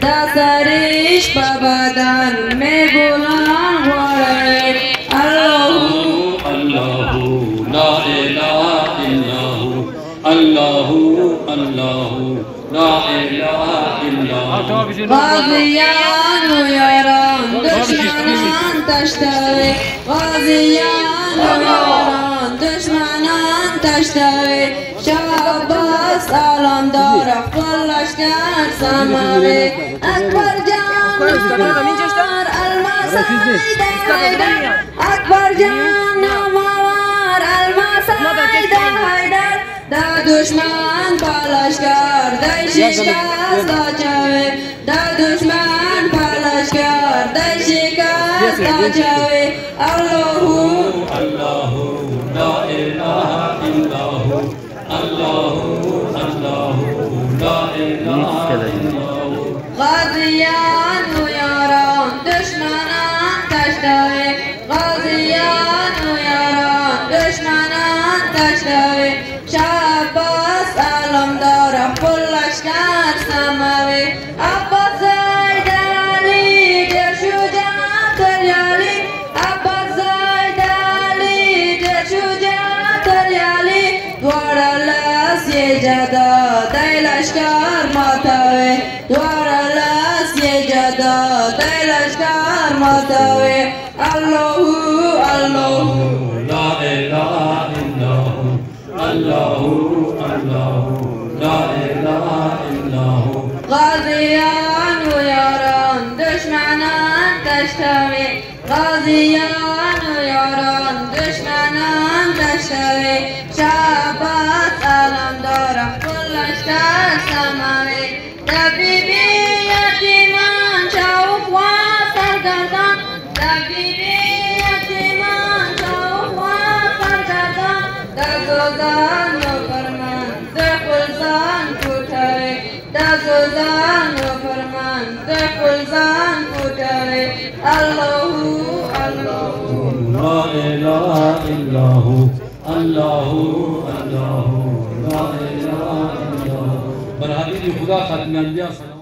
دسریش ببدن میگولن واره الله الله لا اله الا هو الله الله لا اله الا هو غازیان و یاران دشمنان تشتوی غازیان و یاران دشمنان تشتوی شعباس عالم دار خپل لشکر سماوی اکبر جان نامور الماس حیدر اکبر جان نامور الماس حیدر دا دشمن پالشگر دای شکست آچوی دا دشمن پالشگر دای شکست آچوی الله الله لا اله الا هو الله الله لا اله الا هو غازیان و یاران دشمنان تشتوی غازیان و یاران دشمنان تشتوی شعباس علمدار خپل لشکر سموی عباس حیدر علی ډېر شجاع تریالي عباس حیدر علی ډېر شجاع تریالي دواړه لاس یې جدا دی لشکر ماتوي دواړه لاس یې جدا دی لشکر ماتوي الله الله لا اله الا هو الله الله لا اله الا هو غازیان و یاران دشمنان تشتوی غازیان و یاران دشمنان تشتوی شعباس علمدار خپل لشکر سموی د بیبي یتیمان شاوخوا سرګردان د بیبي یتیمان شاوخوا سرګردان د زوزان و فرمان د خپل ځان پټوي د زوزان و فرمان د خپل ځان پټوي الله الله لا اله الا هو الله الله لا اله الا هو بر حبیب خدا ختم انبیاء